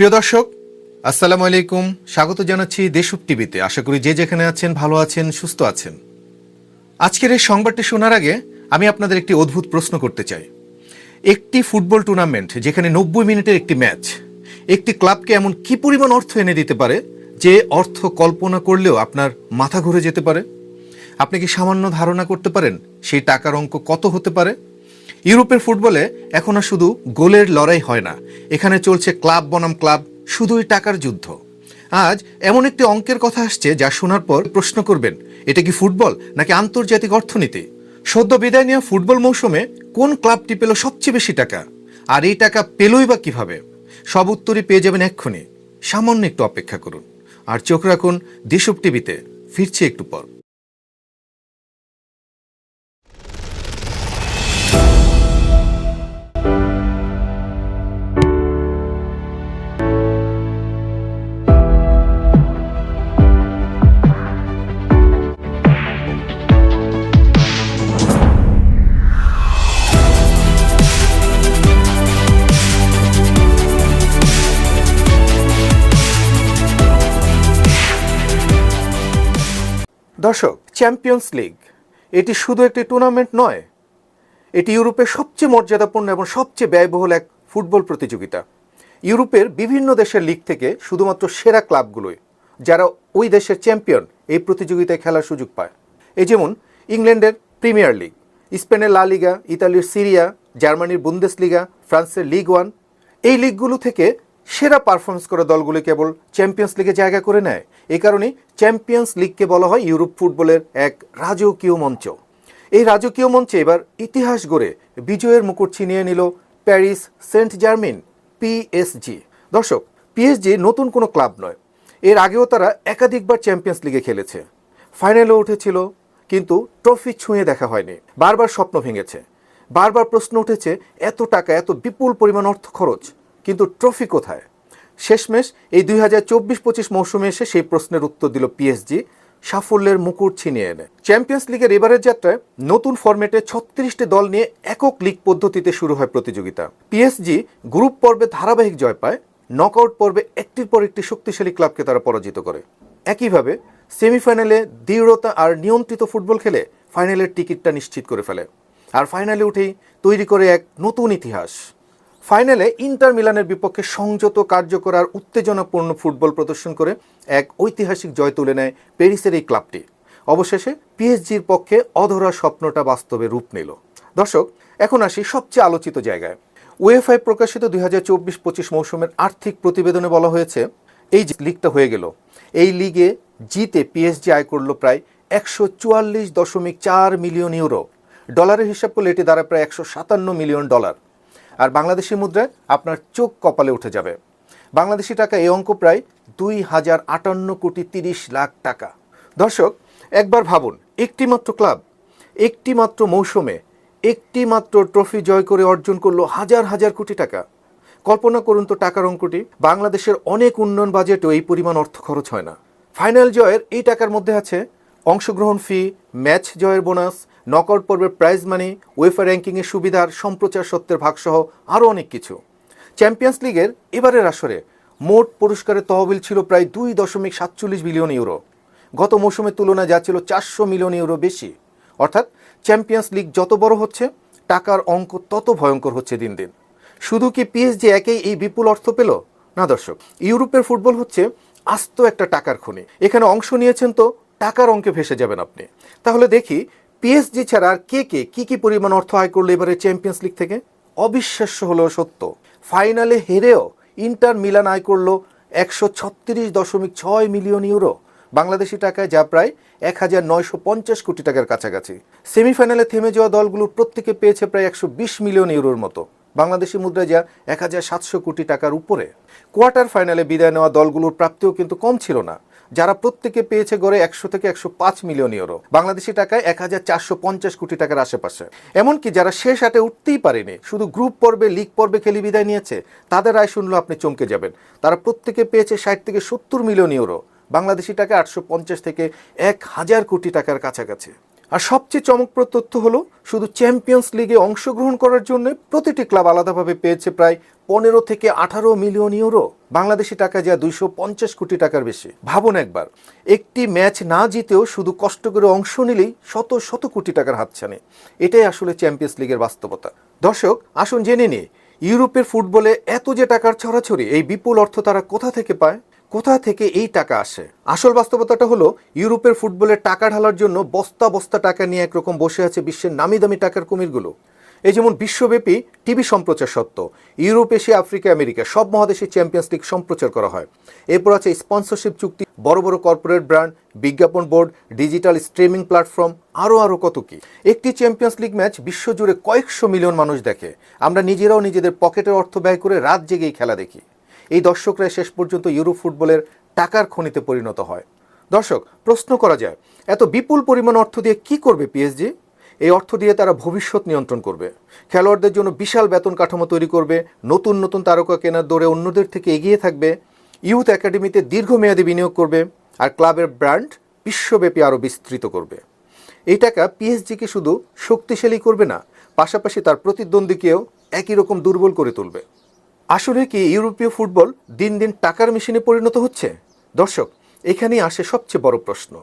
প্রিয় দর্শক, আসসালামু আলাইকুম। স্বাগত জানাচ্ছি দেশউপ টিভিতে। আশা করি যে যেখানে আছেন ভালো আছেন, সুস্থ আছেন। আজকের এই সংবাদটি শোনার আগে আমি আপনাদের একটি অদ্ভুত প্রশ্ন করতে চাই। একটি ফুটবল টুর্নামেন্ট যেখানে 90 মিনিটের একটি ম্যাচ একটি ক্লাবকে এমন কি পরিমাণ অর্থ এনে দিতে পারে যে অর্থ কল্পনা করলেও আপনার মাথা ঘুরে যেতে পারে? আপনি কি সামান্য ধারণা করতে পারেন সেই টাকার অঙ্ক কত হতে পারে? ইউরোপের ফুটবলে এখন আর শুধু গোলের লড়াই হয় না, এখানে চলছে ক্লাব বনাম ক্লাব, শুধুই টাকার যুদ্ধ। আজ এমন একটি অঙ্কের কথা আসছে যা শোনার পর প্রশ্ন করবেন, এটা কি ফুটবল নাকি আন্তর্জাতিক অর্থনীতি? সদ্য বিদায় নেওয়া ফুটবল মৌসুমে কোন ক্লাবটি পেল সবচেয়ে বেশি টাকা, আর এই টাকা পেলই বা কিভাবে? সব উত্তরই পেয়ে যাবেন এক্ষুনি। সামান্য একটু অপেক্ষা করুন আর চোখ রাখুন দেশউপ টিভিতে। ফিরছি একটু পর। দর্শক, চ্যাম্পিয়ন্স লিগ এটি শুধু একটি টুর্নামেন্ট নয়, এটি ইউরোপের সবচেয়ে মর্যাদাপূর্ণ এবং সবচেয়ে ব্যয়বহুল এক ফুটবল প্রতিযোগিতা। ইউরোপের বিভিন্ন দেশের লিগ থেকে শুধুমাত্র সেরা ক্লাবগুলোই, যারা ওই দেশের চ্যাম্পিয়ন, এই প্রতিযোগিতায় খেলার সুযোগ পায়। এই যেমন ইংল্যান্ডের প্রিমিয়ার লিগ, স্পেনের লা লিগা, ইতালির সিরিয়া, জার্মানির বুন্দেসলিগা, ফ্রান্সের লিগ ওয়ান। এই লিগগুলো থেকে সেরা পারফরমেন্স করা দলগুলি কেবল চ্যাম্পিয়ন্স লিগে জায়গা করে নেয়। এই কারণেই চ্যাম্পিয়ন্স লিগকে বলা হয় ইউরোপ ফুটবলের এক রাজকীয় মঞ্চ। এই রাজকীয় মঞ্চে এবার ইতিহাস গড়ে বিজয়ের মুকুট ছিনিয়ে নিল প্যারিস সেন্ট জার্মেন, পিএসজি। দর্শক, পিএসজি নতুন কোনো ক্লাব নয়, এর আগেও তারা একাধিকবার চ্যাম্পিয়ন্স লিগে খেলেছে, ফাইনালেও উঠেছিল, কিন্তু ট্রফি ছুঁয়ে দেখা হয়নি। বারবার স্বপ্ন ভেঙেছে, বারবার প্রশ্ন উঠেছে, এত টাকা, এত বিপুল পরিমাণ অর্থ খরচ, কিন্তু ট্রফি কোথায়? শেষমেশ এই 2024-25 মৌসুমে এসে সেই প্রশ্নের উত্তর দিল পিএসজি, সাফল্যের মুকুট ছিনিয়ে এনে। চ্যাম্পিয়ন্স লিগের এবারের যাত্রায় নতুন ফরম্যাটে 36টি দল নিয়ে একক লিগ পদ্ধতিতে শুরু হয় প্রতিযোগিতা। পিএসজি গ্রুপ পর্বে ধারাবাহিক জয় পায়, নকআউট পর্বে একটির পর একটি শক্তিশালী ক্লাবকে তারা পরাজিত করে। একইভাবে সেমিফাইনালে দৃঢ়তা আর নিয়ন্ত্রিত ফুটবল খেলে ফাইনালের টিকিটটা নিশ্চিত করে ফেলে, আর ফাইনালে উঠেই তৈরি করে এক নতুন ইতিহাস। ফাইনালে ইন্টার মিলানের বিপক্ষে সংযত, কার্যকর আর উত্তেজনাপূর্ণ ফুটবল প্রদর্শন করে এক ঐতিহাসিক জয় তুলে নেয় প্যারিসের এই ক্লাবটি। অবশেষে পিএসজির পক্ষে অধরা স্বপ্নটা বাস্তবে রূপ নিল। দর্শক, এখন আসি সবচেয়ে আলোচিত জায়গায়। উয়েফা প্রকাশিত 2024-25 মৌসুমের আর্থিক প্রতিবেদনে বলা হয়েছে, এই যে লিগটা হয়ে গেল, এই লিগে জিতে পিএসজি আয় করলো প্রায় 144.4 মিলিয়ন ইউরো। ডলারের হিসাব করলে এটি দাঁড়ায় প্রায় 157 মিলিয়ন ডলার। আর বাংলাদেশি মুদ্রায় আপনার চোখ কপালে উঠে যাবে। বাংলাদেশি টাকা এই অঙ্ক প্রায় 2058 কোটি 30 লাখ টাকা। দর্শক, একবার ভাবুন, একটিমাত্র ক্লাব একটিমাত্র মৌসুমে একটিমাত্র ট্রফি জয় করে অর্জন করলো হাজার হাজার কোটি টাকা। কল্পনা করুন তো টাকার অঙ্কটি। বাংলাদেশের অনেক উন্নয়ন বাজেটেও এই পরিমাণ অর্থ খরচ হয় না। ফাইনাল জয়ের এই টাকার মধ্যে আছে অংশগ্রহণ ফি, ম্যাচ জয়ের বোনাস, নকআউট পর্বের প্রাইজ মানি, উয়েফা র্যাঙ্কিংয়ের সুবিধার, সম্প্রচার সত্ত্বের ভাগসহ আরও অনেক কিছু। চ্যাম্পিয়ন্স লিগের এবারের আসরে মোট পুরস্কারের তহবিল ছিল প্রায় 2.47 বিলিয়ন ইউরো। গত মৌসুমের তুলনায় যা ছিল 400 মিলিয়ন ইউরো বেশি। অর্থাৎ চ্যাম্পিয়ন্স লিগ যত বড় হচ্ছে, টাকার অঙ্ক তত ভয়ঙ্কর হচ্ছে দিন দিন। শুধু কি পিএসজি একেই এই বিপুল অর্থ পেল? না দর্শক, ইউরোপের ফুটবল হচ্ছে আস্ত একটা টাকার খনি। এখানে অংশ নিয়েছেন তো টাকার অঙ্কে ভেসে যাবেন আপনি। তাহলে দেখি পিএসজি ছাড়া আর কে কে কি পরিমাণ অর্থ আয় করলো এবারে চ্যাম্পিয়ন্স লিগ থেকে। অবিশ্বাস্য হলেও সত্য, ফাইনালে হেরেও ইন্টার মিলান আয় করলো 136.6 মিলিয়ন ইউরো, বাংলাদেশি টাকায় যা প্রায় 1950 কোটি টাকার কাছাকাছি। সেমিফাইনালে থেমে যাওয়া দলগুলোর প্রত্যেকে পেয়েছে প্রায় 120 মিলিয়ন ইউরোর মতো, বাংলাদেশি মুদ্রায় যা 1700 কোটি টাকার উপরে। কোয়ার্টার ফাইনালে বিদায় নেওয়া দলগুলোর প্রাপ্তিও কিন্তু কম ছিল না, যারা প্রত্যেকে পেয়েছে গড়ে 100 থেকে 105 মিলিয়ন ইউরো, বাংলাদেশি টাকায় 1450 কোটি টাকার আশেপাশে। এমনকি যারা শেষ আটে উঠতেই পারেনি, শুধু গ্রুপ পর্বে, লিগ পর্বে খেলে বিদায় নিয়েছে, তাদের আয় শুনলে আপনি চমকে যাবেন। তারা প্রত্যেকে পেয়েছে 60 থেকে 70 মিলিয়ন ইউরো, বাংলাদেশি টাকা 850 থেকে 1000 কোটি টাকার কাছাকাছি। আর সবচেয়ে চমকপ্রদ তথ্য হলো শুধু চ্যাম্পিয়ন্স লিগে অংশগ্রহণ করার জন্য প্রতিটি ক্লাব আলাদাভাবে পেয়েছে প্রায় 15 থেকে 18 মিলিয়ন ইউরো, বাংলাদেশি টাকা যা 250 কোটি টাকার বেশি। ভাবুন একবার, একটি ম্যাচ না জিতেও শুধু কষ্ট করে অংশ নিলেই শত শত কোটি টাকার হাতছানি। এটাই আসলে চ্যাম্পিয়ন্স লিগের বাস্তবতা। দর্শক, আসুন জেনে নিই ইউরোপের ফুটবলে এত যে টাকার ছড়াছড়ি, এই বিপুল অর্থ তারা কোথা থেকে পায়, কোথা থেকে এই টাকা আসে। আসল বাস্তবতাটা হলো ইউরোপের ফুটবলে টাকা ঢালার জন্য বস্তা বস্তা টাকা নিয়ে একরকম বসে আছে বিশ্বের নামি দামি টাকার কুমিরগুলো। এই যেমন বিশ্বব্যাপী টিভি সম্প্রচার সত্ত্ব ইউরোপ, এশিয়া, আফ্রিকা, আমেরিকা সব মহাদেশে চ্যাম্পিয়ন্স লিগ সম্প্রচার করা হয়। এরপর আছে স্পন্সরশিপ চুক্তি, বড় বড় কর্পোরেট ব্র্যান্ড, বিজ্ঞাপন বোর্ড, ডিজিটাল স্ট্রিমিং প্ল্যাটফর্ম, আরও কত কি। একটি চ্যাম্পিয়ন্স লিগ ম্যাচ বিশ্বজুড়ে কয়েকশো মিলিয়ন মানুষ দেখে। আমরা নিজেরাও নিজেদের পকেটের অর্থ ব্যয় করে রাত জেগেই খেলা দেখি। এই দর্শকরা শেষ পর্যন্ত ইউরোপ ফুটবলের টাকার খনিতে পরিণত হয়। দর্শক, প্রশ্ন করা যায়, এত বিপুল পরিমাণ অর্থ দিয়ে কি করবে পিএসজি? এই অর্থ দিয়ে তারা ভবিষ্যৎ নিয়ন্ত্রণ করবে, খেলোয়াড়দের জন্য বিশাল বেতন কাঠামো তৈরি করবে, নতুন নতুন তারকা কেনার দৌড়ে অন্যদের থেকে এগিয়ে থাকবে, ইউথ একাডেমিতে দীর্ঘমেয়াদী বিনিয়োগ করবে, আর ক্লাবের ব্র্যান্ড বিশ্বব্যাপী আরও বিস্তৃত করবে। এই টাকা পিএসজিকে শুধু শক্তিশালী করবে না, পাশাপাশি তার প্রতিদ্বন্দ্বীকেও একই রকম দুর্বল করে তুলবে। আসলে কি ইউরোপীয় ফুটবল দিন দিন টাকার মেশিনে পরিণত হচ্ছে? দর্শক, এখানেই আসে সবচেয়ে বড় প্রশ্ন।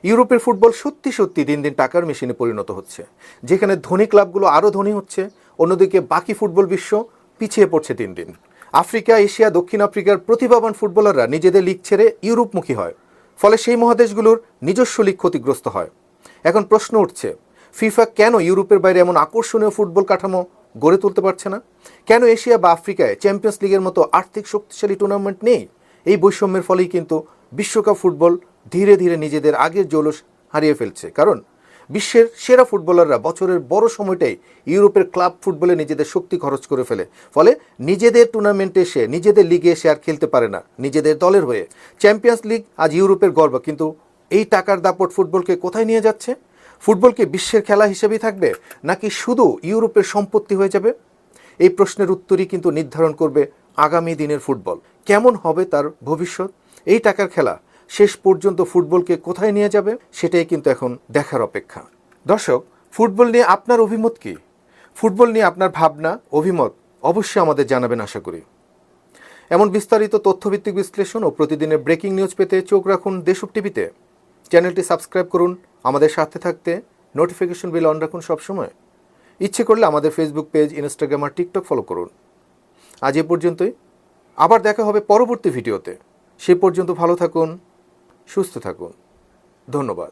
ইউরোপের ফুটবল সত্যি সত্যি দিন দিন টাকার মেশিনে পরিণত হচ্ছে, যেখানে ধনী ক্লাবগুলো আরও ধনী হচ্ছে, অন্যদিকে বাকি ফুটবল বিশ্ব পিছিয়ে পড়ছে দিন দিন। আফ্রিকা, এশিয়া, দক্ষিণ আফ্রিকার প্রতিভাবান ফুটবলাররা নিজেদের লিগ ছেড়ে ইউরোপমুখী হয়, ফলে সেই মহাদেশগুলোর নিজস্ব লিগ ক্ষতিগ্রস্ত হয়। এখন প্রশ্ন উঠছে, ফিফা কেন ইউরোপের বাইরে এমন আকর্ষণীয় ফুটবল কাঠামো গড়ে তুলতে পারছে না? কেন এশিয়া বা আফ্রিকায় চ্যাম্পিয়ন্স লিগের মতো আর্থিক শক্তিশালী টুর্নামেন্ট নেই? এই বৈষম্যের ফলেই কিন্তু বিশ্বকাপ ফুটবল ধীরে ধীরে নিজেদের আগের জৌলস হারিয়ে ফেলছে। কারণ বিশ্বের সেরা ফুটবলাররা বছরের বড় সময়টাই ইউরোপের ক্লাব ফুটবলে নিজেদের শক্তি খরচ করে ফেলে, ফলে নিজেদের টুর্নামেন্টে এসে, নিজেদের লিগে এসে আর খেলতে পারে না নিজেদের দলের হয়ে। চ্যাম্পিয়ন্স লিগ আজ ইউরোপের গর্ব, কিন্তু এই টাকার দাপট ফুটবলকে কোথায় নিয়ে যাচ্ছে? ফুটবলকে বিশ্বের খেলা হিসেবেই থাকবে, নাকি শুধু ইউরোপের সম্পত্তি হয়ে যাবে? এই প্রশ্নের উত্তরই কিন্তু নির্ধারণ করবে আগামী দিনের ফুটবল কেমন হবে, তার ভবিষ্যৎ। এই টাকার খেলা শেষ পর্যন্ত ফুটবলকে কোথায় নিয়ে যাবে, সেটাই কিন্তু এখন দেখার অপেক্ষা। দর্শক, ফুটবল নিয়ে আপনার অভিমত কি? ফুটবল নিয়ে আপনার ভাবনা, অভিমত অবশ্যই আমাদের জানাবেন আশা করি। এমন বিস্তারিত তথ্যভিত্তিক বিশ্লেষণ ও প্রতিদিনের ব্রেকিং নিউজ পেতে চোখ রাখুন দেশক টিভিতে। চ্যানেলটি সাবস্ক্রাইব করুন, আমাদের সাথে থাকতে নোটিফিকেশন বেল অন রাখুন সবসময়। ইচ্ছে করলে আমাদের ফেসবুক পেজ, ইনস্টাগ্রাম আর টিকটক ফলো করুন। আজ এ পর্যন্তই, আবার দেখা হবে পরবর্তী ভিডিওতে। সে পর্যন্ত ভালো থাকুন, সুস্থ থাকুন। ধন্যবাদ।